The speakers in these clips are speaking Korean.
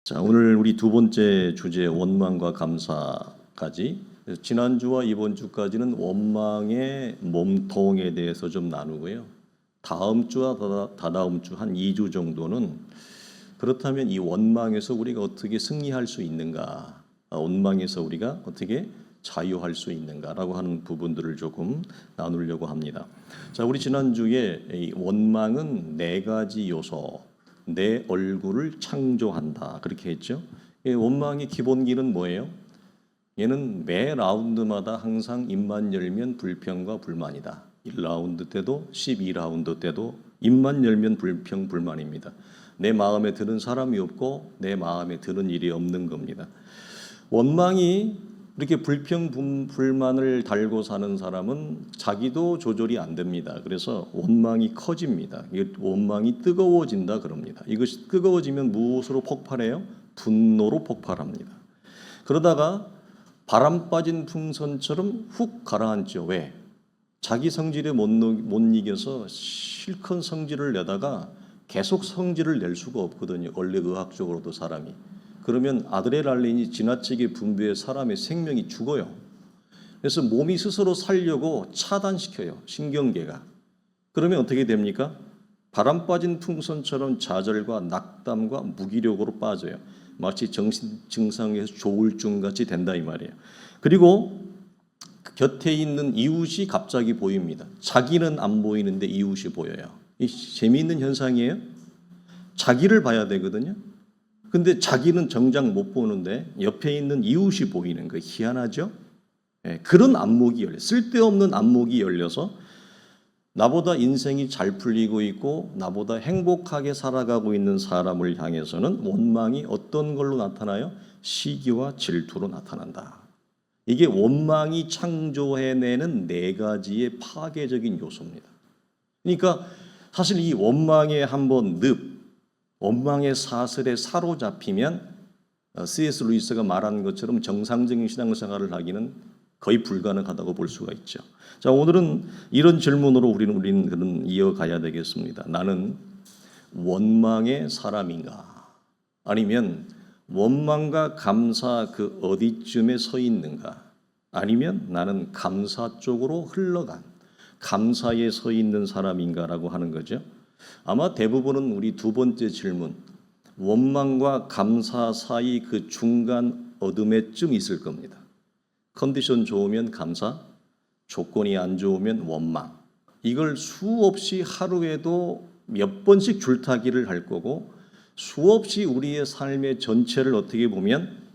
자, 오늘 우리 두 번째 주제 원망과 감사까지. 지난주와 이번 주까지는 원망의 몸통에 대해서 좀 나누고요. 다음 주와 다다음 주 한 2주 정도는 그렇다면 이 원망에서 우리가 어떻게 승리할 수 있는가, 원망에서 우리가 어떻게 자유할 수 있는가라고 하는 부분들을 조금 나누려고 합니다. 자, 우리 지난주에 이 원망은 네 가지 요소, 내 얼굴을 창조한다 그렇게 했죠. 원망의 기본기는 뭐예요? 얘는 매 라운드마다 항상 입만 열면 불평과 불만이다. 1라운드 때도 12라운드 때도 입만 열면 불평 불만입니다. 내 마음에 드는 사람이 없고 내 마음에 드는 일이 없는 겁니다. 원망이 이렇게 불평 불만을 달고 사는 사람은 자기도 조절이 안 됩니다. 그래서 원망이 커집니다. 원망이 뜨거워진다 그럽니다. 이것이 뜨거워지면 무엇으로 폭발해요? 분노로 폭발합니다. 그러다가 바람 빠진 풍선처럼 훅 가라앉죠. 왜? 자기 성질에 못 이겨서 실컷 성질을 내다가 계속 성질을 낼 수가 없거든요. 원래 의학적으로도 사람이. 그러면 아드레날린이 지나치게 분비해 사람의 생명이 죽어요. 그래서 몸이 스스로 살려고 차단시켜요. 신경계가. 그러면 어떻게 됩니까? 바람 빠진 풍선처럼 좌절과 낙담과 무기력으로 빠져요. 마치 정신 증상에서 조울증같이 된다 이 말이에요. 그리고 곁에 있는 이웃이 갑자기 보입니다. 자기는 안 보이는데 이웃이 보여요. 이 재미있는 현상이에요. 자기를 봐야 되거든요. 근데 자기는 정작 못 보는데 옆에 있는 이웃이 보이는 거 희한하죠? 그런 안목이 열려, 쓸데없는 안목이 열려서 나보다 인생이 잘 풀리고 있고 나보다 행복하게 살아가고 있는 사람을 향해서는 원망이 어떤 걸로 나타나요? 시기와 질투로 나타난다. 이게 원망이 창조해내는 네 가지의 파괴적인 요소입니다. 그러니까 사실 이 원망의 한번 원망의 사슬에 사로잡히면 C.S. 루이스가 말한 것처럼 정상적인 신앙생활을 하기는 거의 불가능하다고 볼 수가 있죠. 자, 오늘은 이런 질문으로 우리는 그런 이어가야 되겠습니다. 나는 원망의 사람인가? 아니면 원망과 감사 그 어디쯤에 서 있는가? 아니면 나는 감사 쪽으로 흘러간 감사에 서 있는 사람인가라고 하는 거죠. 아마 대부분은 우리 두 번째 질문, 원망과 감사 사이 그 중간 어둠에쯤 있을 겁니다. 컨디션 좋으면 감사, 조건이 안 좋으면 원망. 이걸 수없이 하루에도 몇 번씩 줄타기를 할 거고 수없이 우리의 삶의 전체를 어떻게 보면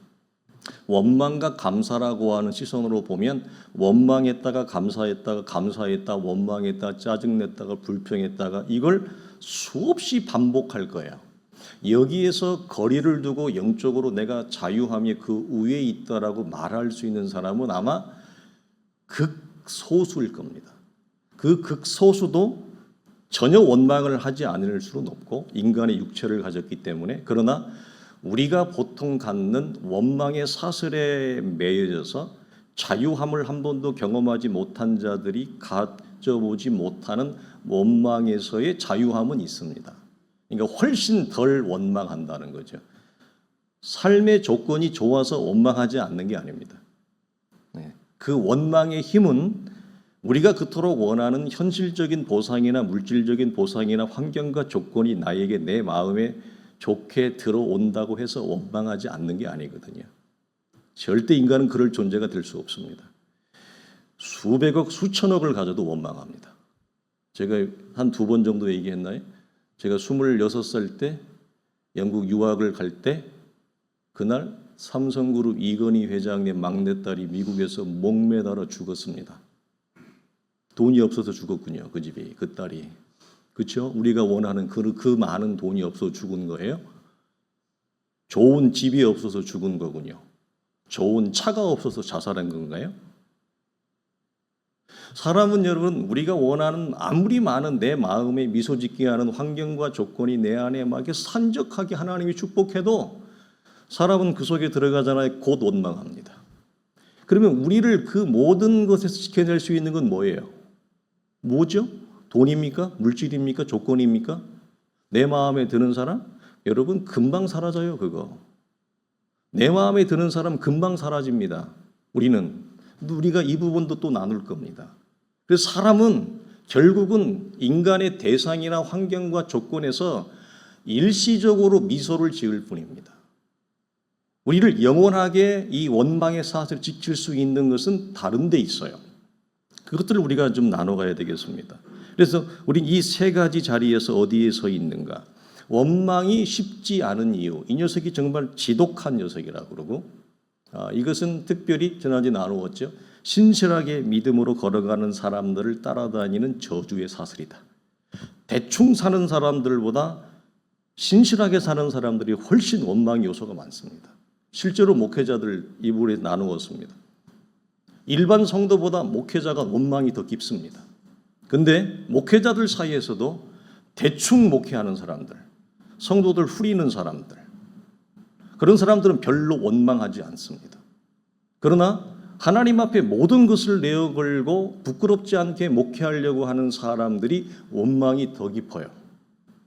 원망과 감사라고 하는 시선으로 보면 원망했다가 감사했다가 감사했다 원망했다가 짜증냈다가 불평했다가 이걸 수없이 반복할 거예요. 여기에서 거리를 두고 영적으로 내가 자유함이 그 위에 있다라고 말할 수 있는 사람은 아마 극소수일 겁니다. 그 극소수도 전혀 원망을 하지 않을 수는 없고 인간의 육체를 가졌기 때문에 그러나 우리가 보통 갖는 원망의 사슬에 매여져서 자유함을 한 번도 경험하지 못한 자들이 가져보지 못하는 원망에서의 자유함은 있습니다. 그러니까 훨씬 덜 원망한다는 거죠. 삶의 조건이 좋아서 원망하지 않는 게 아닙니다. 그 원망의 힘은 우리가 그토록 원하는 현실적인 보상이나 물질적인 보상이나 환경과 조건이 나에게 내 마음에 좋게 들어온다고 해서 원망하지 않는 게 아니거든요. 절대 인간은 그럴 존재가 될 수 없습니다. 수백억, 수천억을 가져도 원망합니다. 제가 한 두 번 정도 얘기했나요? 제가 26살 때 영국 유학을 갈 때 그날 삼성그룹 이건희 회장의 막내딸이 미국에서 목매달아 죽었습니다. 돈이 없어서 죽었군요. 그 집이, 그 딸이. 그렇죠? 우리가 원하는 그 많은 돈이 없어서 죽은 거예요. 좋은 집이 없어서 죽은 거군요. 좋은 차가 없어서 자살한 건가요? 사람은 여러분 우리가 원하는 아무리 많은 내 마음에 미소 짓게 하는 환경과 조건이 내 안에 막 이렇게 산적하게 하나님이 축복해도 사람은 그 속에 들어가잖아요. 곧 원망합니다. 그러면 우리를 그 모든 것에서 지켜낼 수 있는 건 뭐예요? 뭐죠? 돈입니까? 물질입니까? 조건입니까? 내 마음에 드는 사람? 여러분 금방 사라져요 그거. 내 마음에 드는 사람 금방 사라집니다. 우리가 이 부분도 또 나눌 겁니다. 그래서 사람은 결국은 인간의 대상이나 환경과 조건에서 일시적으로 미소를 지을 뿐입니다. 우리를 영원하게 이 원망의 사슬을 지킬 수 있는 것은 다른 데 있어요. 그것들을 우리가 좀 나눠가야 되겠습니다. 그래서 우린 이 세 가지 자리에서 어디에 서 있는가? 원망이 쉽지 않은 이유, 이 녀석이 정말 지독한 녀석이라고 그러고, 이것은 특별히 지난주에 나누었죠. 신실하게 믿음으로 걸어가는 사람들을 따라다니는 저주의 사슬이다. 대충 사는 사람들보다 신실하게 사는 사람들이 훨씬 원망 요소가 많습니다. 실제로 목회자들 이 부분에 나누었습니다. 일반 성도보다 목회자가 원망이 더 깊습니다. 근데 목회자들 사이에서도 대충 목회하는 사람들, 성도들 후리는 사람들, 그런 사람들은 별로 원망하지 않습니다. 그러나 하나님 앞에 모든 것을 내어걸고 부끄럽지 않게 목회하려고 하는 사람들이 원망이 더 깊어요.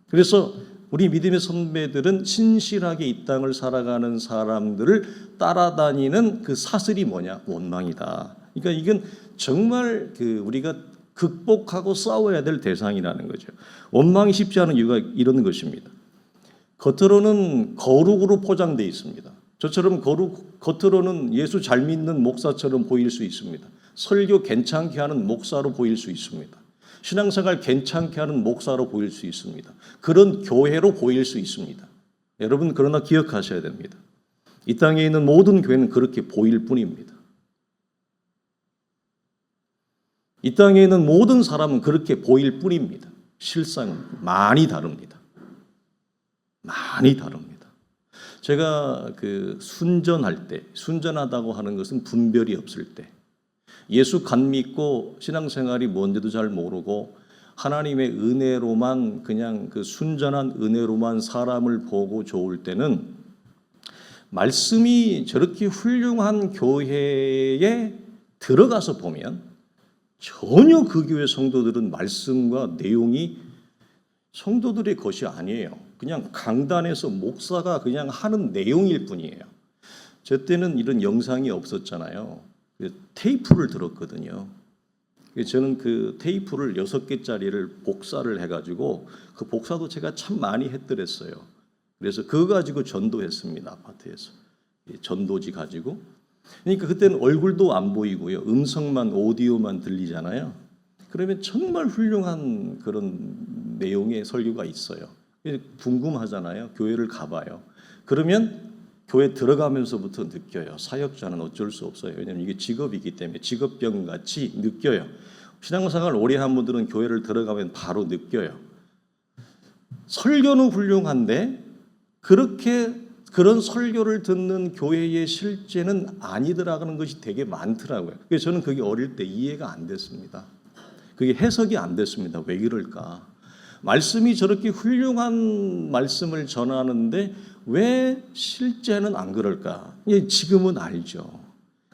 그래서 우리 믿음의 선배들은 신실하게 이 땅을 살아가는 사람들을 따라다니는 그 사슬이 뭐냐? 원망이다. 그러니까 이건 정말 우리가 극복하고 싸워야 될 대상이라는 거죠. 원망이 쉽지 않은 이유가 이런 것입니다. 겉으로는 거룩으로 포장되어 있습니다. 저처럼 겉으로는 예수 잘 믿는 목사처럼 보일 수 있습니다. 설교 괜찮게 하는 목사로 보일 수 있습니다. 신앙생활 괜찮게 하는 목사로 보일 수 있습니다. 그런 교회로 보일 수 있습니다. 여러분 그러나 기억하셔야 됩니다. 이 땅에 있는 모든 교회는 그렇게 보일 뿐입니다. 이 땅에 있는 모든 사람은 그렇게 보일 뿐입니다. 실상은 많이 다릅니다. 많이 다릅니다. 제가 순전할 때, 순전하다고 하는 것은 분별이 없을 때, 예수 간 믿고 신앙생활이 뭔지도 잘 모르고 하나님의 은혜로만 그냥 순전한 은혜로만 사람을 보고 좋을 때는 말씀이 저렇게 훌륭한 교회에 들어가서 보면 전혀 그 교회 성도들은 말씀과 내용이 성도들의 것이 아니에요. 그냥 강단에서 목사가 그냥 하는 내용일 뿐이에요. 저 때는 이런 영상이 없었잖아요. 테이프를 들었거든요. 저는 그 테이프를 6개짜리를 복사를 해가지고 그 복사도 제가 참 많이 했더랬어요. 그래서 그거 가지고 전도했습니다. 아파트에서. 전도지 가지고. 그러니까 그때는 얼굴도 안 보이고요. 음성만 오디오만 들리잖아요. 그러면 정말 훌륭한 그런 내용의 설교가 있어요. 궁금하잖아요. 교회를 가봐요. 그러면 교회 들어가면서부터 느껴요. 사역자는 어쩔 수 없어요. 왜냐하면 이게 직업이기 때문에 직업병같이 느껴요. 신앙생활 오래 한 분들은 교회를 들어가면 바로 느껴요. 설교는 훌륭한데 그런 설교를 듣는 교회의 실제는 아니더라는 것이 되게 많더라고요. 그래서 저는 그게 어릴 때 이해가 안 됐습니다. 그게 해석이 안 됐습니다. 왜 그럴까? 말씀이 저렇게 훌륭한 말씀을 전하는데 왜 실제는 안 그럴까? 지금은 알죠.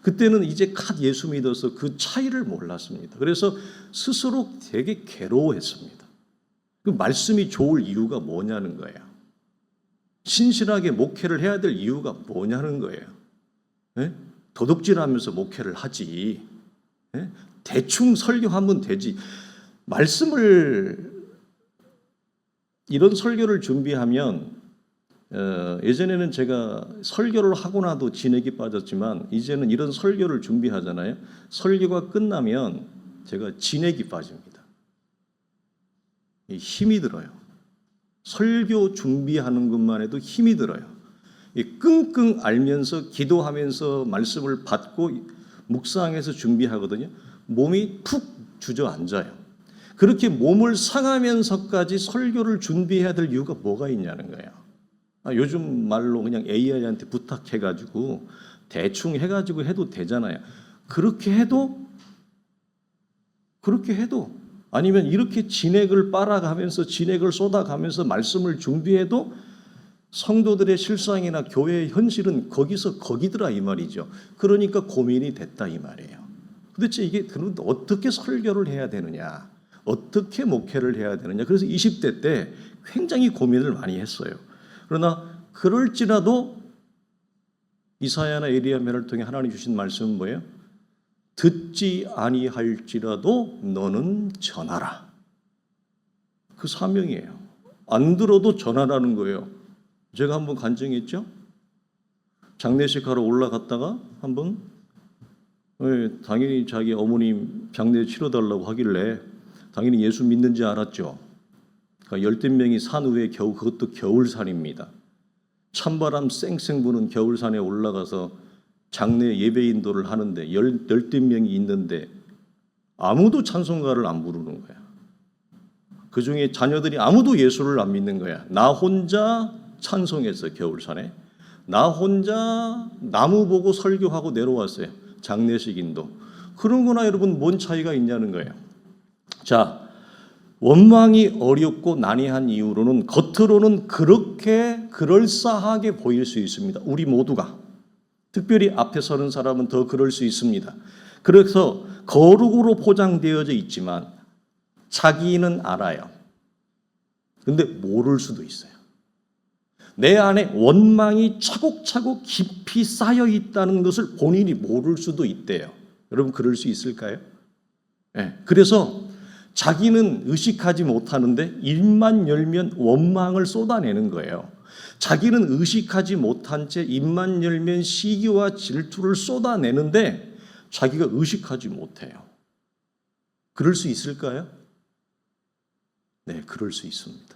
그때는 이제 갓 예수 믿어서 그 차이를 몰랐습니다. 그래서 스스로 되게 괴로워했습니다. 그 말씀이 좋을 이유가 뭐냐는 거예요. 신실하게 목회를 해야 될 이유가 뭐냐는 거예요. 네? 도둑질하면서 목회를 하지. 네? 대충 설교하면 되지. 이런 설교를 준비하면 예전에는 제가 설교를 하고 나도 진액이 빠졌지만 이제는 이런 설교를 준비하잖아요. 설교가 끝나면 제가 진액이 빠집니다. 힘이 들어요. 설교 준비하는 것만 해도 힘이 들어요. 끙끙 앓면서 기도하면서 말씀을 받고 묵상해서 준비하거든요. 몸이 푹 주저앉아요. 그렇게 몸을 상하면서까지 설교를 준비해야 될 이유가 뭐가 있냐는 거예요. 요즘 말로 그냥 AI한테 부탁해가지고 대충 해가지고 해도 되잖아요. 그렇게 해도 아니면 이렇게 진액을 빨아가면서 진액을 쏟아가면서 말씀을 준비해도 성도들의 실상이나 교회의 현실은 거기더라 이 말이죠. 그러니까 고민이 됐다 이 말이에요. 도대체 이게 어떻게 설교를 해야 되느냐, 어떻게 목회를 해야 되느냐. 그래서 20대 때 굉장히 고민을 많이 했어요. 그러나 그럴지라도 이사야나 에리야면을 통해 하나님 주신 말씀은 뭐예요? 듣지 아니할지라도 너는 전하라. 그 사명이에요. 안 들어도 전하라는 거예요. 제가 한번 간증했죠? 장례식 하러 올라갔다가 한번 당연히 자기 어머님 장례 치러달라고 하길래 당연히 예수 믿는지 알았죠. 그러니까 열댓 명이 산 위에 그것도 겨울산입니다. 찬바람 쌩쌩 부는 겨울산에 올라가서 장례 예배 인도를 하는데 열댓 명이 있는데 아무도 찬송가를 안 부르는 거야. 그 중에 자녀들이 아무도 예수를 안 믿는 거야. 나 혼자 찬송했어. 겨울산에 나 혼자 나무 보고 설교하고 내려왔어요. 장례식 인도. 그런 거나 여러분 뭔 차이가 있냐는 거예요. 자, 원망이 어렵고 난해한 이유로는 겉으로는 그렇게 그럴싸하게 보일 수 있습니다. 우리 모두가. 특별히 앞에 서는 사람은 더 그럴 수 있습니다. 그래서 거룩으로 포장되어져 있지만 자기는 알아요. 근데 모를 수도 있어요. 내 안에 원망이 차곡차곡 깊이 쌓여 있다는 것을 본인이 모를 수도 있대요. 여러분 그럴 수 있을까요? 네. 그래서 자기는 의식하지 못하는데 입만 열면 원망을 쏟아내는 거예요. 자기는 의식하지 못한 채 입만 열면 시기와 질투를 쏟아내는데 자기가 의식하지 못해요. 그럴 수 있을까요? 네, 그럴 수 있습니다.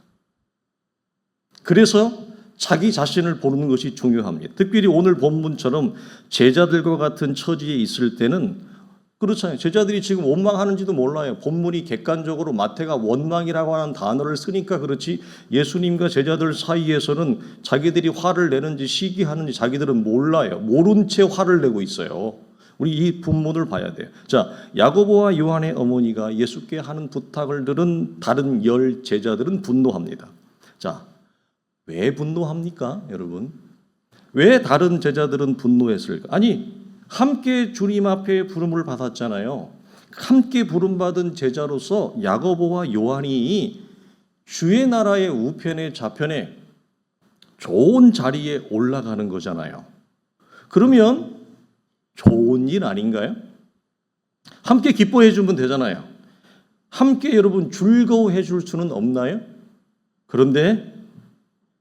그래서 자기 자신을 보는 것이 중요합니다. 특별히 오늘 본문처럼 제자들과 같은 처지에 있을 때는 그렇잖아요. 제자들이 지금 원망하는지도 몰라요. 본문이 객관적으로 마태가 원망이라고 하는 단어를 쓰니까 그렇지 예수님과 제자들 사이에서는 자기들이 화를 내는지 시기하는지 자기들은 몰라요. 모른 채 화를 내고 있어요. 우리 이 본문을 봐야 돼요. 자, 야고보와 요한의 어머니가 예수께 하는 부탁을 들은 다른 10 제자들은 분노합니다. 자, 왜 분노합니까, 여러분? 왜 다른 제자들은 분노했을까? 아니, 함께 주님 앞에 부름을 받았잖아요. 함께 부름받은 제자로서 야고보와 요한이 주의 나라의 우편에 좌편에 좋은 자리에 올라가는 거잖아요. 그러면 좋은 일 아닌가요? 함께 기뻐해 주면 되잖아요. 함께 여러분 즐거워해 줄 수는 없나요? 그런데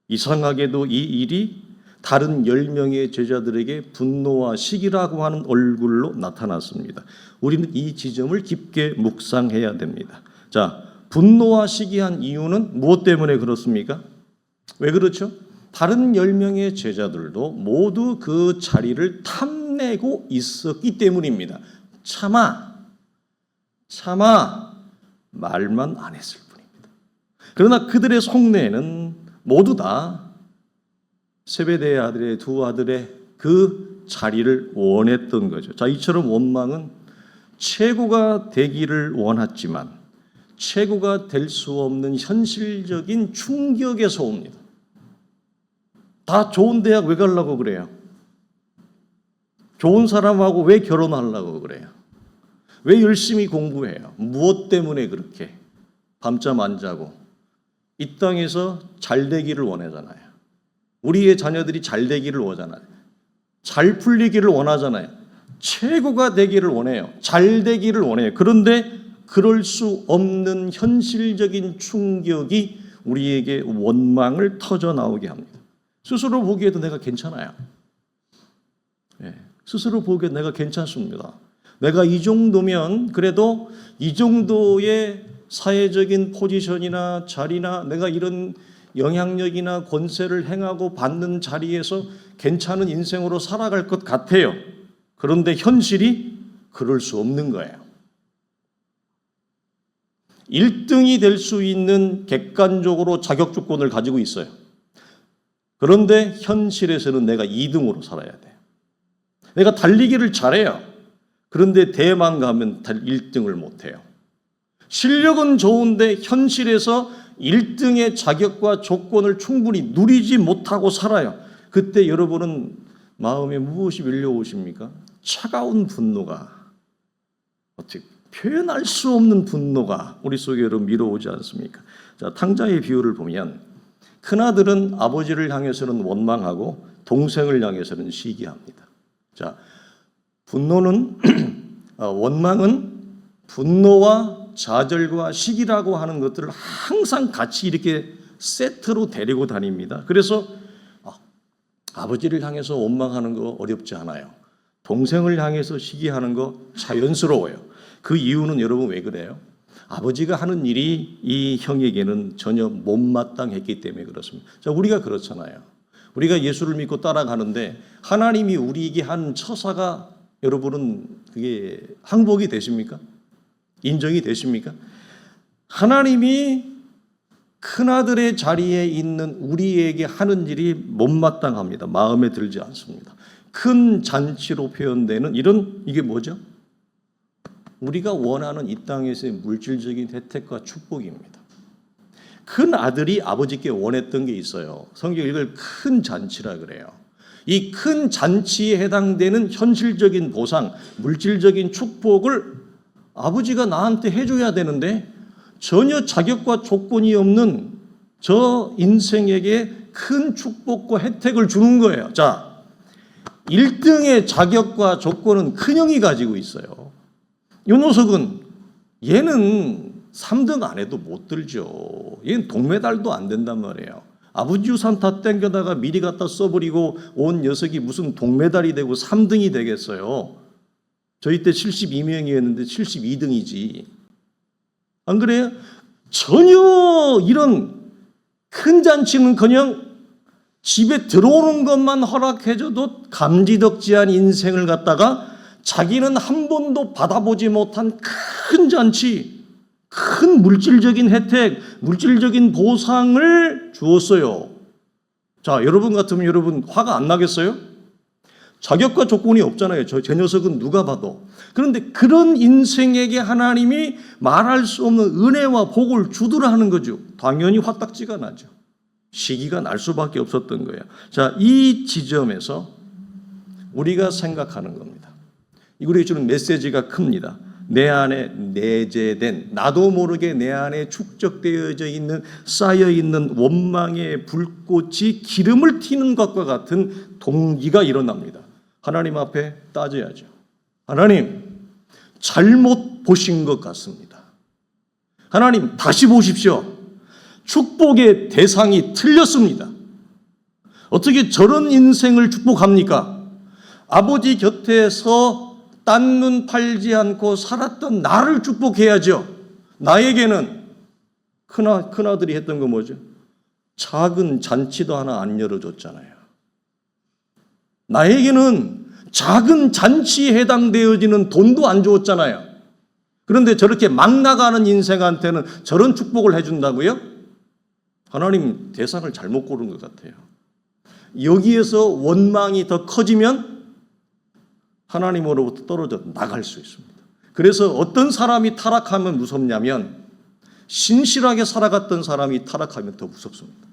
이상하게도 이 일이 다른 10명의 제자들에게 분노와 시기라고 하는 얼굴로 나타났습니다. 우리는 이 지점을 깊게 묵상해야 됩니다. 자, 분노와 시기한 이유는 무엇 때문에 그렇습니까? 왜 그렇죠? 다른 10명의 제자들도 모두 그 자리를 탐내고 있었기 때문입니다. 차마 말만 안 했을 뿐입니다. 그러나 그들의 속내는 모두 다 세베대의 아들의 두 아들의 그 자리를 원했던 거죠. 자, 이처럼 원망은 최고가 되기를 원했지만 최고가 될 수 없는 현실적인 충격에서 옵니다. 다 좋은 대학 왜 가려고 그래요? 좋은 사람하고 왜 결혼하려고 그래요? 왜 열심히 공부해요? 무엇 때문에 그렇게 밤잠 안 자고 이 땅에서 잘 되기를 원하잖아요. 우리의 자녀들이 잘 되기를 원하잖아요. 잘 풀리기를 원하잖아요. 최고가 되기를 원해요. 잘 되기를 원해요. 그런데 그럴 수 없는 현실적인 충격이 우리에게 원망을 터져 나오게 합니다. 스스로 보기에도 내가 괜찮아요. 스스로 보기에 내가 괜찮습니다. 내가 이 정도면 그래도 이 정도의 사회적인 포지션이나 자리나 내가 이런 영향력이나 권세를 행하고 받는 자리에서 괜찮은 인생으로 살아갈 것 같아요. 그런데 현실이 그럴 수 없는 거예요. 1등이 될 수 있는 객관적으로 자격 조건을 가지고 있어요. 그런데 현실에서는 내가 2등으로 살아야 돼요. 내가 달리기를 잘해요. 그런데 대회만 가면 1등을 못해요. 실력은 좋은데 현실에서 1등의 자격과 조건을 충분히 누리지 못하고 살아요. 그때 여러분은 마음에 무엇이 밀려오십니까? 차가운 분노가, 어떻게 표현할 수 없는 분노가 우리 속에 여러분 밀어오지 않습니까? 자, 탕자의 비유를 보면 큰아들은 아버지를 향해서는 원망하고 동생을 향해서는 시기합니다. 자, 분노는 원망은 분노와 좌절과 시기라고 하는 것들을 항상 같이 이렇게 세트로 데리고 다닙니다. 그래서 아버지를 향해서 원망하는 거 어렵지 않아요. 동생을 향해서 시기하는 거 자연스러워요. 그 이유는 여러분 왜 그래요? 아버지가 하는 일이 이 형에게는 전혀 못마땅했기 때문에 그렇습니다. 자, 우리가 그렇잖아요. 우리가 예수를 믿고 따라가는데 하나님이 우리에게 한 처사가 여러분은 그게 항복이 되십니까? 인정이 되십니까? 하나님이 큰아들의 자리에 있는 우리에게 하는 일이 못마땅합니다. 마음에 들지 않습니다. 큰 잔치로 표현되는 이게 뭐죠? 우리가 원하는 이 땅에서의 물질적인 혜택과 축복입니다. 큰 아들이 아버지께 원했던 게 있어요. 성경 이걸 큰 잔치라 그래요. 이 큰 잔치에 해당되는 현실적인 보상, 물질적인 축복을 아버지가 나한테 해줘야 되는데 전혀 자격과 조건이 없는 저 인생에게 큰 축복과 혜택을 주는 거예요. 자, 1등의 자격과 조건은 큰형이 가지고 있어요. 이 녀석은 얘는 3등 안 해도 못 들죠. 얘는 동메달도 안 된단 말이에요. 아버지 유산 다 땡겨다가 미리 갖다 써버리고 온 녀석이 무슨 동메달이 되고 3등이 되겠어요. 저희 때 72명이었는데 72등이지. 안 그래요? 전혀 이런 큰 잔치는커녕 집에 들어오는 것만 허락해줘도 감지덕지한 인생을 갖다가 자기는 한 번도 받아보지 못한 큰 잔치, 큰 물질적인 혜택, 물질적인 보상을 주었어요. 자, 여러분 같으면 여러분 화가 안 나겠어요? 자격과 조건이 없잖아요. 제 녀석은 누가 봐도. 그런데 그런 인생에게 하나님이 말할 수 없는 은혜와 복을 주더라 하는 거죠. 당연히 화딱지가 나죠. 시기가 날 수밖에 없었던 거예요. 자, 이 지점에서 우리가 생각하는 겁니다. 우리에게 주는 메시지가 큽니다. 내 안에 내재된, 나도 모르게 내 안에 축적되어져 있는, 쌓여 있는 원망의 불꽃이 기름을 튀는 것과 같은 동기가 일어납니다. 하나님 앞에 따져야죠. 하나님, 잘못 보신 것 같습니다. 하나님, 다시 보십시오. 축복의 대상이 틀렸습니다. 어떻게 저런 인생을 축복합니까? 아버지 곁에서 딴 눈 팔지 않고 살았던 나를 축복해야죠. 나에게는 큰아들이 했던 거 뭐죠? 작은 잔치도 하나 안 열어줬잖아요. 나에게는 작은 잔치에 해당되어지는 돈도 안 주었잖아요. 그런데 저렇게 막 나가는 인생한테는 저런 축복을 해준다고요? 하나님 대상을 잘못 고른 것 같아요. 여기에서 원망이 더 커지면 하나님으로부터 떨어져 나갈 수 있습니다. 그래서 어떤 사람이 타락하면 무섭냐면 신실하게 살아갔던 사람이 타락하면 더 무섭습니다.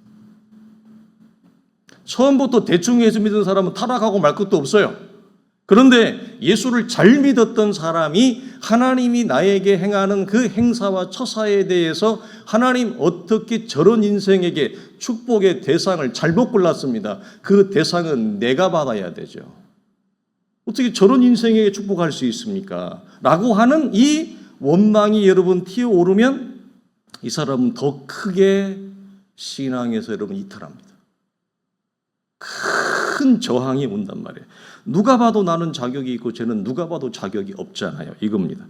처음부터 대충 예수 믿은 사람은 타락하고 말 것도 없어요. 그런데 예수를 잘 믿었던 사람이 하나님이 나에게 행하는 그 행사와 처사에 대해서 하나님 어떻게 저런 인생에게 축복의 대상을 잘못 골랐습니다. 그 대상은 내가 받아야 되죠. 어떻게 저런 인생에게 축복할 수 있습니까? 라고 하는 이 원망이 여러분 튀어오르면 이 사람은 더 크게 신앙에서 여러분 이탈합니다. 큰 저항이 온단 말이에요. 누가 봐도 나는 자격이 있고 쟤는 누가 봐도 자격이 없잖아요. 이겁니다.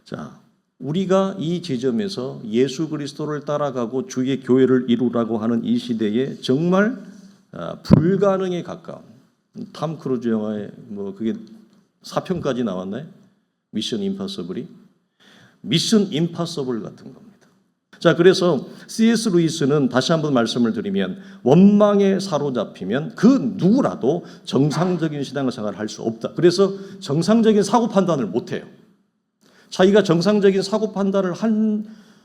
자, 우리가 이 지점에서 예수 그리스도를 따라가고 주의 교회를 이루라고 하는 이 시대에 정말 불가능에 가까운 탐 크루즈 영화에 그게 4편까지 나왔나요? 미션 임파서블이? 미션 임파서블 같은 겁니다. 자, 그래서 C.S. 루이스는 다시 한번 말씀을 드리면 원망에 사로잡히면 그 누구라도 정상적인 신앙생활을 할 수 없다. 그래서 정상적인 사고 판단을 못해요. 자기가 정상적인 사고 판단을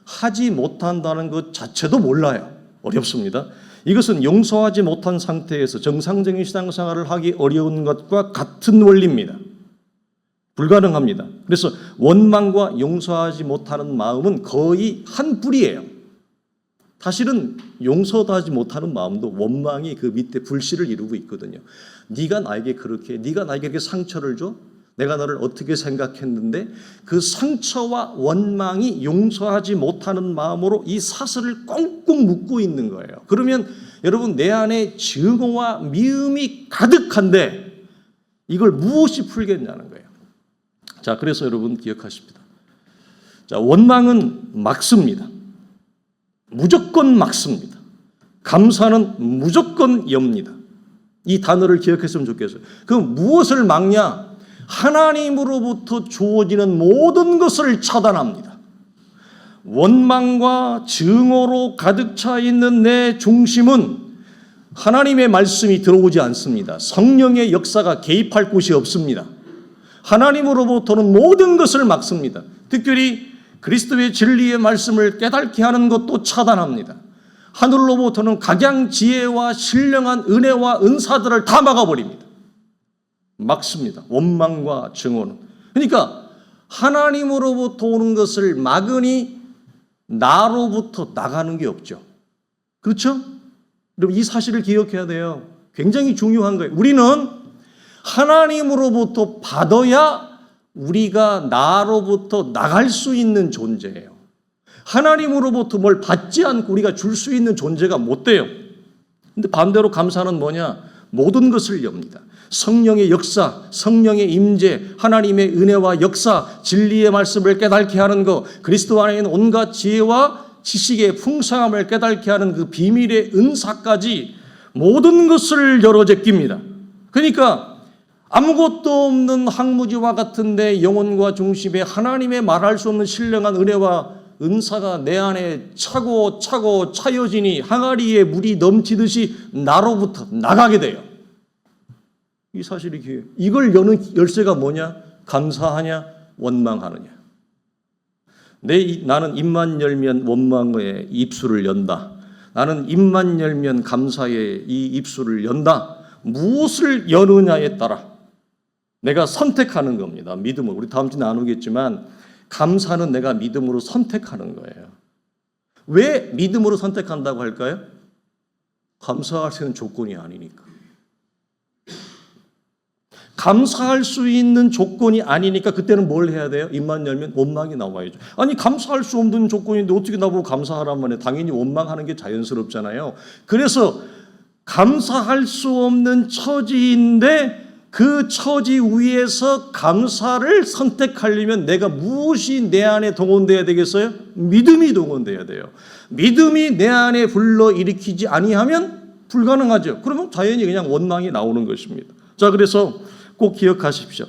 하지 못한다는 것 자체도 몰라요. 어렵습니다. 이것은 용서하지 못한 상태에서 정상적인 신앙생활을 하기 어려운 것과 같은 원리입니다. 불가능합니다. 그래서 원망과 용서하지 못하는 마음은 거의 한 뿌리예요. 사실은 용서도 하지 못하는 마음도 원망이 그 밑에 불씨를 이루고 있거든요. 네가 나에게 그렇게, 네가 나에게 그렇게 상처를 줘? 내가 너를 어떻게 생각했는데 그 상처와 원망이 용서하지 못하는 마음으로 이 사슬을 꽁꽁 묶고 있는 거예요. 그러면 여러분 내 안에 증오와 미움이 가득한데 이걸 무엇이 풀겠냐는 거예요. 자, 그래서 여러분 기억하십니다. 자, 원망은 막습니다. 무조건 막습니다. 감사는 무조건 엽니다. 이 단어를 기억했으면 좋겠어요. 그럼 무엇을 막냐? 하나님으로부터 주어지는 모든 것을 차단합니다. 원망과 증오로 가득 차 있는 내 중심은 하나님의 말씀이 들어오지 않습니다. 성령의 역사가 개입할 곳이 없습니다. 하나님으로부터는 모든 것을 막습니다. 특별히 그리스도의 진리의 말씀을 깨닫게 하는 것도 차단합니다. 하늘로부터는 각양 지혜와 신령한 은혜와 은사들을 다 막아버립니다. 막습니다. 원망과 증오는. 그러니까 하나님으로부터 오는 것을 막으니 나로부터 나가는 게 없죠. 그렇죠? 여러분 이 사실을 기억해야 돼요. 굉장히 중요한 거예요. 우리는 하나님으로부터 받아야 우리가 나로부터 나갈 수 있는 존재예요. 하나님으로부터 뭘 받지 않고 우리가 줄 수 있는 존재가 못 돼요. 근데 반대로 감사는 뭐냐? 모든 것을 엽니다. 성령의 역사, 성령의 임재, 하나님의 은혜와 역사, 진리의 말씀을 깨닫게 하는 것, 그리스도 안에 있는 온갖 지혜와 지식의 풍성함을 깨닫게 하는 그 비밀의 은사까지 모든 것을 열어 제낍니다. 그러니까 아무것도 없는 황무지와 같은 내 영혼과 중심에 하나님의 말할 수 없는 신령한 은혜와 은사가 내 안에 차고 차여지니 항아리에 물이 넘치듯이 나로부터 나가게 돼요. 이 사실이 기회예요. 이걸 여는 열쇠가 뭐냐? 감사하냐? 원망하느냐? 나는 입만 열면 원망의 입술을 연다. 나는 입만 열면 감사의 이 입술을 연다. 무엇을 여느냐에 따라 내가 선택하는 겁니다. 믿음을. 우리 다음 주에 나누겠지만 감사는 내가 믿음으로 선택하는 거예요. 왜 믿음으로 선택한다고 할까요? 감사할 수 있는 조건이 아니니까. 감사할 수 있는 조건이 아니니까 그때는 뭘 해야 돼요? 입만 열면 원망이 나와야죠. 아니 감사할 수 없는 조건인데 어떻게 나보고 감사하란 말이에요? 당연히 원망하는 게 자연스럽잖아요. 그래서 감사할 수 없는 처지인데 그 처지 위에서 감사를 선택하려면 내가 무엇이 내 안에 동원돼야 되겠어요? 믿음이 동원돼야 돼요. 믿음이 내 안에 불러일으키지 아니하면 불가능하죠. 그러면 당연히 그냥 원망이 나오는 것입니다. 자, 그래서 꼭 기억하십시오.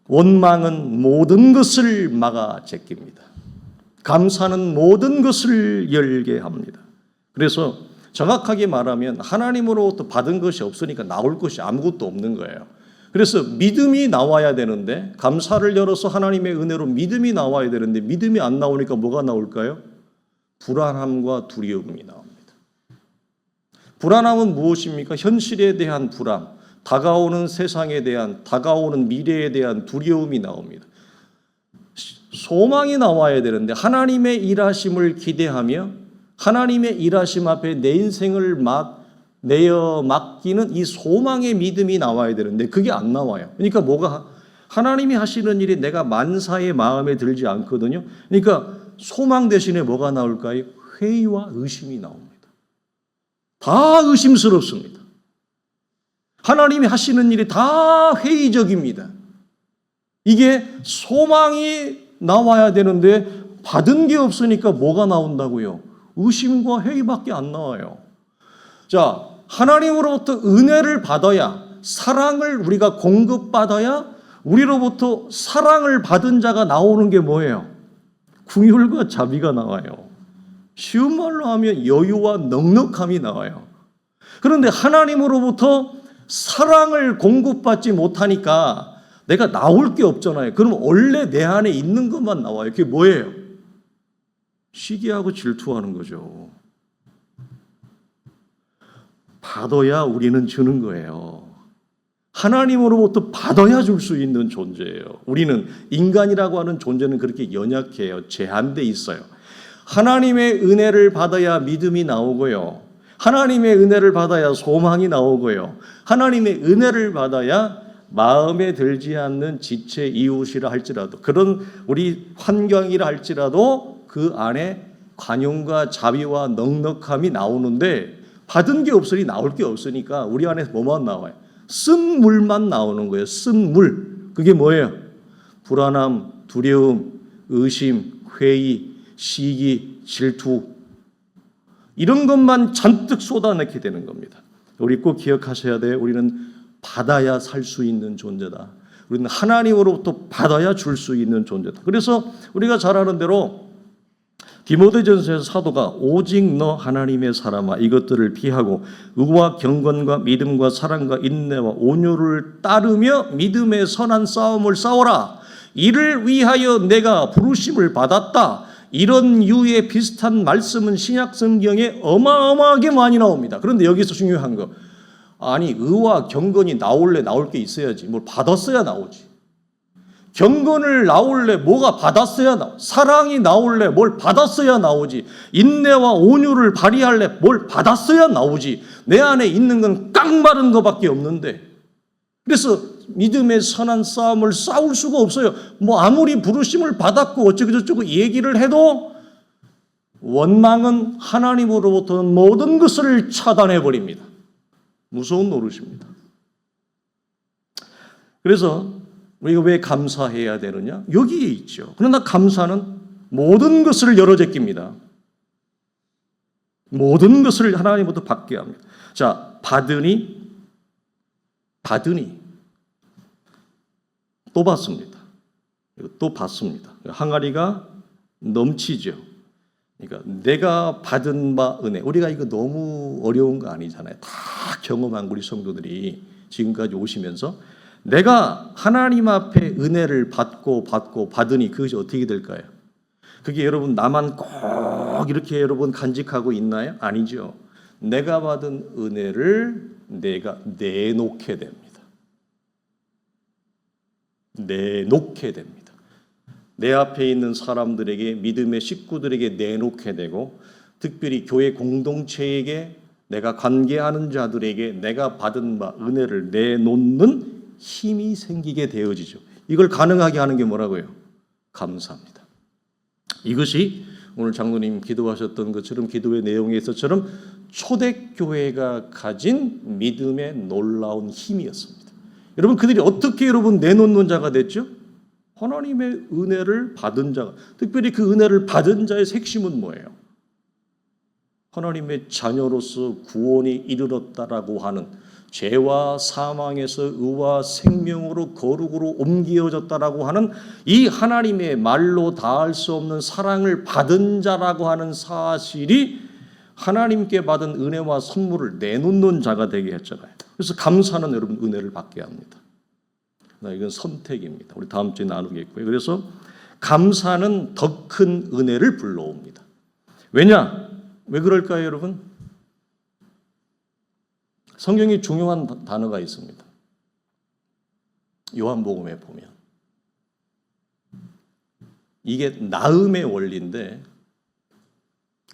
원망은 모든 것을 막아 제낍니다. 감사는 모든 것을 열게 합니다. 그래서 정확하게 말하면 하나님으로부터 받은 것이 없으니까 나올 것이 아무것도 없는 거예요. 그래서 믿음이 나와야 되는데 감사를 열어서 하나님의 은혜로 믿음이 나와야 되는데 믿음이 안 나오니까 뭐가 나올까요? 불안함과 두려움이 나옵니다. 불안함은 무엇입니까? 현실에 대한 불안, 다가오는 세상에 대한, 다가오는 미래에 대한 두려움이 나옵니다. 소망이 나와야 되는데 하나님의 일하심을 기대하며 하나님의 일하심 앞에 내 인생을 내어 맡기는 이 소망의 믿음이 나와야 되는데 그게 안 나와요. 그러니까 뭐가 하나님이 하시는 일이 내가 만사의 마음에 들지 않거든요. 그러니까 소망 대신에 뭐가 나올까요? 회의와 의심이 나옵니다. 다 의심스럽습니다. 하나님이 하시는 일이 다 회의적입니다. 이게 소망이 나와야 되는데 받은 게 없으니까 뭐가 나온다고요? 의심과 회의밖에 안 나와요. 자, 하나님으로부터 은혜를 받아야, 사랑을 우리가 공급받아야 우리로부터 사랑을 받은 자가 나오는 게 뭐예요? 궁휼과 자비가 나와요. 쉬운 말로 하면 여유와 넉넉함이 나와요. 그런데 하나님으로부터 사랑을 공급받지 못하니까 내가 나올 게 없잖아요. 그럼 원래 내 안에 있는 것만 나와요. 그게 뭐예요? 시기하고 질투하는 거죠. 받아야 우리는 주는 거예요. 하나님으로부터 받아야 줄 수 있는 존재예요. 우리는 인간이라고 하는 존재는 그렇게 연약해요. 제한돼 있어요. 하나님의 은혜를 받아야 믿음이 나오고요. 하나님의 은혜를 받아야 소망이 나오고요. 하나님의 은혜를 받아야 마음에 들지 않는 지체 이웃이라 할지라도, 그런 우리 환경이라 할지라도 그 안에 관용과 자비와 넉넉함이 나오는데, 받은 게 없으니 나올 게 없으니까 우리 안에 뭐만 나와요? 쓴 물만 나오는 거예요. 쓴 물. 그게 뭐예요? 불안함, 두려움, 의심, 회의, 시기, 질투, 이런 것만 잔뜩 쏟아내게 되는 겁니다. 우리 꼭 기억하셔야 돼요. 우리는 받아야 살 수 있는 존재다. 우리는 하나님으로부터 받아야 줄 수 있는 존재다. 그래서 우리가 잘 아는 대로 디모데전서에서 사도가 오직 너 하나님의 사람아 이것들을 피하고 의와 경건과 믿음과 사랑과 인내와 온유를 따르며 믿음의 선한 싸움을 싸워라. 이를 위하여 내가 부르심을 받았다. 이런 유의 비슷한 말씀은 신약 성경에 어마어마하게 많이 나옵니다. 그런데 여기서 중요한 거, 아니 의와 경건이 나올 게 있어야지 뭘 받았어야 나오지. 경건을 나올래 뭐가 받았어야 나오. 사랑이 나올래 뭘 받았어야 나오지. 인내와 온유를 발휘할래 뭘 받았어야 나오지. 내 안에 있는 건 깡마른 거밖에 없는데, 그래서 믿음의 선한 싸움을 싸울 수가 없어요. 뭐 아무리 부르심을 받았고 어쩌고저쩌고 얘기를 해도 원망은 하나님으로부터는 모든 것을 차단해 버립니다. 무서운 노릇입니다. 그래서 우리가 왜 감사해야 되느냐? 여기에 있죠. 그러나 감사는 모든 것을 열어제낍니다. 모든 것을 하나님부터 받게 합니다. 자, 받으니 또 받습니다. 또 받습니다. 항아리가 넘치죠. 그러니까 내가 받은 바 은혜, 우리가 이거 너무 어려운 거 아니잖아요. 다 경험한 우리 성도들이 지금까지 오시면서 내가 하나님 앞에 은혜를 받고 받으니 그것이 어떻게 될까요? 그게 여러분 나만 꼭 이렇게 여러분 간직하고 있나요? 아니죠. 내가 받은 은혜를 내가 내놓게 됩니다. 내놓게 됩니다. 내 앞에 있는 사람들에게, 믿음의 식구들에게 내놓게 되고, 특별히 교회 공동체에게, 내가 관계하는 자들에게 내가 받은 바 은혜를 내놓는 힘이 생기게 되어지죠. 이걸 가능하게 하는 게 뭐라고요? 감사합니다. 이것이 오늘 장로님 기도하셨던 것처럼, 기도의 내용에서처럼 초대교회가 가진 믿음의 놀라운 힘이었습니다. 여러분, 그들이 어떻게 여러분 내놓는 자가 됐죠? 하나님의 은혜를 받은 자가, 특별히 그 은혜를 받은 자의 핵심은 뭐예요? 하나님의 자녀로서 구원이 이르렀다라고 하는, 죄와 사망에서 의와 생명으로 거룩으로 옮겨졌다라고 하는 이 하나님의 말로 다할 수 없는 사랑을 받은 자라고 하는 사실이 하나님께 받은 은혜와 선물을 내놓는 자가 되게 했잖아요. 그래서 감사는 여러분 은혜를 받게 합니다. 이건 선택입니다. 우리 다음 주에 나누겠고요. 그래서 감사는 더 큰 은혜를 불러옵니다. 왜냐? 왜 그럴까요, 여러분? 성경에 중요한 단어가 있습니다. 요한복음에 보면 이게 나음의 원리인데,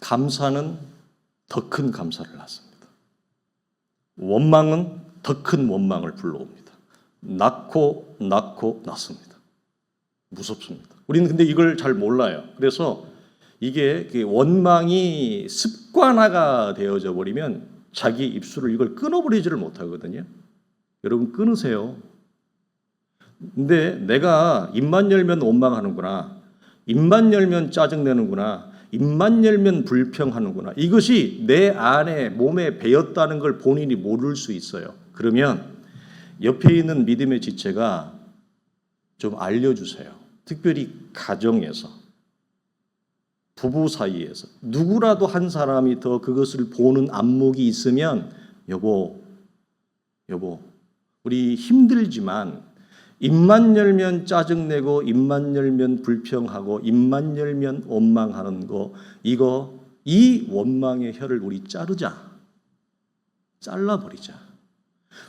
감사는 더 큰 감사를 낳습니다. 원망은 더 큰 원망을 불러옵니다. 낳고 낳습니다. 무섭습니다. 우리는 근데 이걸 잘 몰라요. 그래서 이게 원망이 습관화가 되어져 버리면 자기 입술을 이걸 끊어버리지를 못하거든요. 여러분 끊으세요. 근데 내가 입만 열면 원망하는구나, 입만 열면 짜증내는구나, 입만 열면 불평하는구나, 이것이 내 안에 몸에 배었다는 걸 본인이 모를 수 있어요. 그러면 옆에 있는 믿음의 지체가 좀 알려주세요. 특별히 가정에서, 부부 사이에서 누구라도 한 사람이 더 그것을 보는 안목이 있으면, 여보 우리 힘들지만 입만 열면 짜증내고 입만 열면 불평하고 입만 열면 원망하는 거, 이 원망의 혀를 우리 잘라버리자.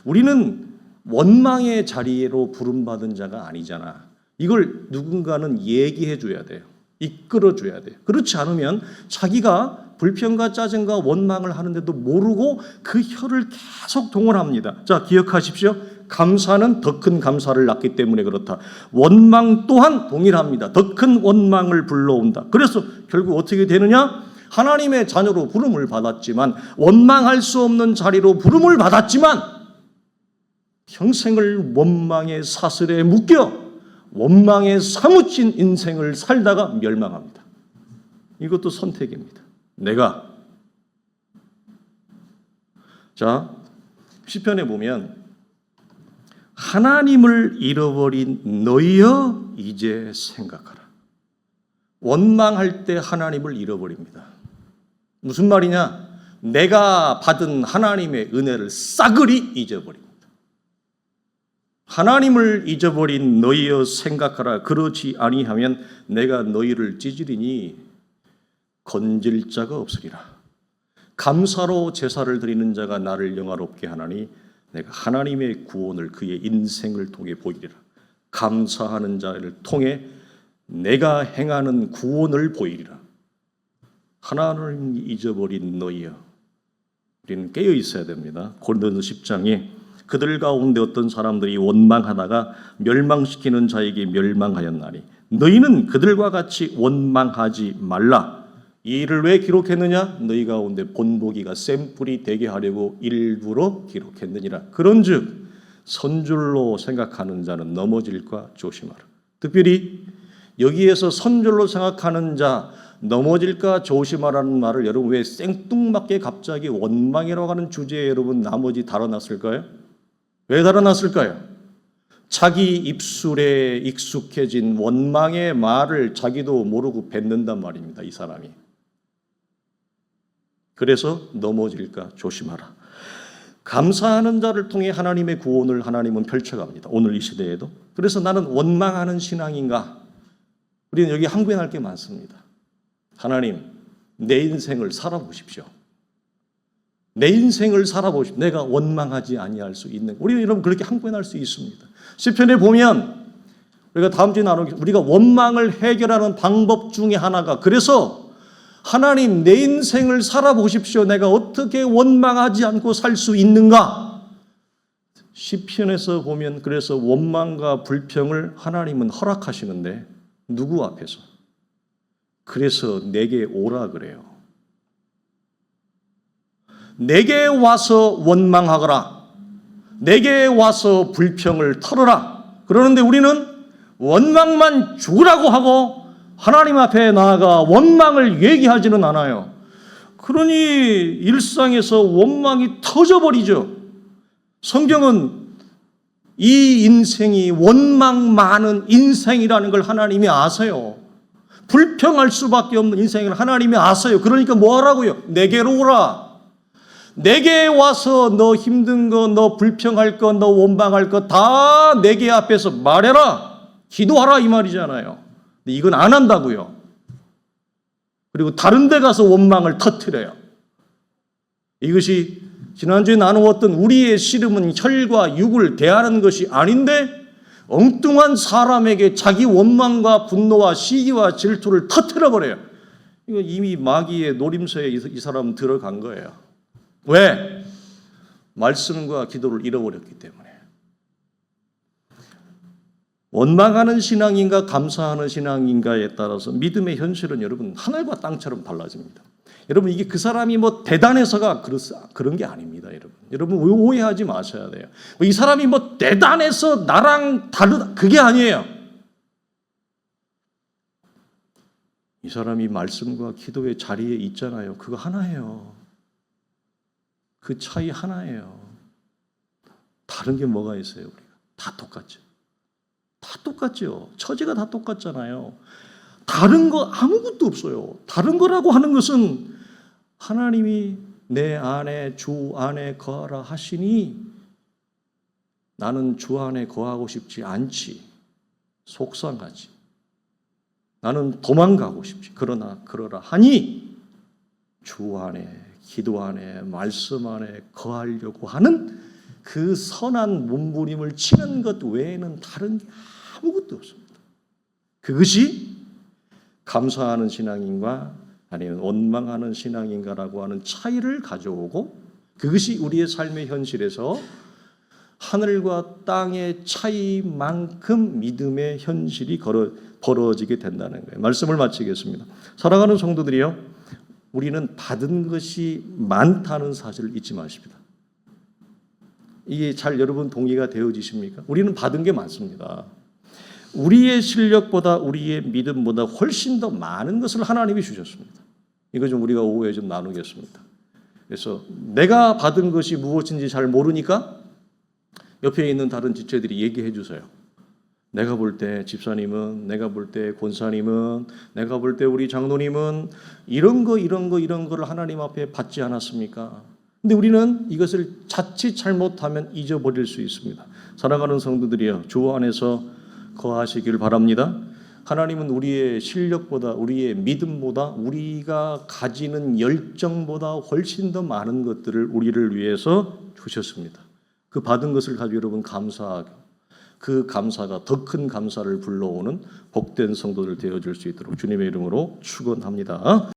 우리는 원망의 자리로 부름받은 자가 아니잖아. 이걸 누군가는 얘기해 줘야 돼요. 이끌어줘야 돼요. 그렇지 않으면 자기가 불평과 짜증과 원망을 하는데도 모르고 그 혀를 계속 동원합니다. 자, 기억하십시오. 감사는 더 큰 감사를 낳기 때문에 그렇다. 원망 또한 동일합니다. 더 큰 원망을 불러온다. 그래서 결국 어떻게 되느냐? 하나님의 자녀로 부름을 받았지만, 원망할 수 없는 자리로 부름을 받았지만 평생을 원망의 사슬에 묶여 원망에 사무친 인생을 살다가 멸망합니다. 이것도 선택입니다. 내가 자, 시편에 보면 하나님을 잃어버린 너희여 이제 생각하라. 원망할 때 하나님을 잃어버립니다. 무슨 말이냐? 내가 받은 하나님의 은혜를 싸그리 잊어버립니다. 하나님을 잊어버린 너희여 생각하라. 그렇지 아니하면 내가 너희를 찢으리니 건질 자가 없으리라. 감사로 제사를 드리는 자가 나를 영화롭게 하나니 내가 하나님의 구원을 그의 인생을 통해 보이리라. 감사하는 자를 통해 내가 행하는 구원을 보이리라. 하나님을 잊어버린 너희여. 우리는 깨어 있어야 됩니다. 고린도전서 10장에 그들 가운데 어떤 사람들이 원망하다가 멸망시키는 자에게 멸망하였나니 너희는 그들과 같이 원망하지 말라. 이 일을 왜 기록했느냐? 너희 가운데 본보기가 샘플이 되게 하려고 일부러 기록했느니라. 그런즉 선줄로 생각하는 자는 넘어질까 조심하라. 특별히 여기에서 선줄로 생각하는 자 넘어질까 조심하라는 말을 여러분 왜 생뚱맞게 갑자기 원망이라고 하는 주제에 여러분 나머지 달아놨을까요? 왜 달아놨을까요? 자기 입술에 익숙해진 원망의 말을 자기도 모르고 뱉는단 말입니다. 이 사람이. 그래서 넘어질까 조심하라. 감사하는 자를 통해 하나님의 구원을 하나님은 펼쳐갑니다. 오늘 이 시대에도. 그래서 나는 원망하는 신앙인가? 우리는 여기 항변할 게 많습니다. 하나님, 내 인생을 살아보십시오. 내 인생을 살아보십시오. 내가 원망하지 아니할 수 있는. 우리는 여러분 그렇게 항변할 수 있습니다. 시편에 보면 우리가 다음 주에 나누겠습니다. 우리가 원망을 해결하는 방법 중에 하나가 그래서 하나님 내 인생을 살아보십시오. 내가 어떻게 원망하지 않고 살 수 있는가? 시편에서 보면 그래서 원망과 불평을 하나님은 허락하시는데 누구 앞에서? 그래서 내게 오라 그래요. 내게 와서 원망하거라. 내게 와서 불평을 털어라. 그러는데 우리는 원망만 죽으라고 하고 하나님 앞에 나아가 원망을 얘기하지는 않아요. 그러니 일상에서 원망이 터져버리죠. 성경은 이 인생이 원망 많은 인생이라는 걸 하나님이 아세요. 불평할 수밖에 없는 인생을 하나님이 아세요. 그러니까 뭐 하라고요? 내게로 오라. 내게 와서 너 힘든 거, 너 불평할 거, 너 원망할 거 다 내게 앞에서 말해라. 기도하라 이 말이잖아요. 근데 이건 안 한다고요. 그리고 다른 데 가서 원망을 터뜨려요. 이것이 지난주에 나누었던 우리의 씨름은 혈과 육을 대하는 것이 아닌데 엉뚱한 사람에게 자기 원망과 분노와 시기와 질투를 터뜨려버려요. 이거 이미 마귀의 노림수에 이 사람은 들어간 거예요. 왜? 말씀과 기도를 잃어버렸기 때문에. 원망하는 신앙인가 감사하는 신앙인가에 따라서 믿음의 현실은 여러분 하늘과 땅처럼 달라집니다. 여러분 이게 그 사람이 뭐 대단해서가 그런 게 아닙니다. 여러분 오해하지 마셔야 돼요. 이 사람이 뭐 대단해서 나랑 다르다 그게 아니에요. 이 사람이 말씀과 기도의 자리에 있잖아요. 그거 하나예요. 그 차이 하나예요. 다른 게 뭐가 있어요? 우리가 다 똑같죠. 다 똑같죠. 처지가 다 똑같잖아요. 다른 거 아무것도 없어요. 다른 거라고 하는 것은 하나님이 내 안에 주 안에 거하라 하시니 나는 주 안에 거하고 싶지 않지. 속상하지. 나는 도망가고 싶지. 그러라 하니 주 안에 기도 안에 말씀 안에 거하려고 하는 그 선한 몸부림을 치는 것 외에는 다른 게 아무것도 없습니다. 그것이 감사하는 신앙인과 아니면 원망하는 신앙인가라고 하는 차이를 가져오고, 그것이 우리의 삶의 현실에서 하늘과 땅의 차이만큼 믿음의 현실이 벌어지게 된다는 거예요. 말씀을 마치겠습니다. 사랑하는 성도들이요, 우리는 받은 것이 많다는 사실을 잊지 마십니다. 이게 잘 여러분 동의가 되어지십니까? 우리는 받은 게 많습니다. 우리의 실력보다 우리의 믿음보다 훨씬 더 많은 것을 하나님이 주셨습니다. 이거 좀 우리가 오후에 좀 나누겠습니다. 그래서 내가 받은 것이 무엇인지 잘 모르니까 옆에 있는 다른 지체들이 얘기해 주세요. 내가 볼 때 집사님은, 내가 볼 때 권사님은, 내가 볼 때 우리 장로님은 이런 거를 하나님 앞에 받지 않았습니까? 근데 우리는 이것을 자칫 잘못하면 잊어버릴 수 있습니다. 사랑하는 성도들이여, 주 안에서 거하시길 바랍니다. 하나님은 우리의 실력보다, 우리의 믿음보다, 우리가 가지는 열정보다 훨씬 더 많은 것들을 우리를 위해서 주셨습니다. 그 받은 것을 가지고 여러분 감사하고, 그 감사가 더 큰 감사를 불러오는 복된 성도들 되어줄 수 있도록 주님의 이름으로 축원합니다.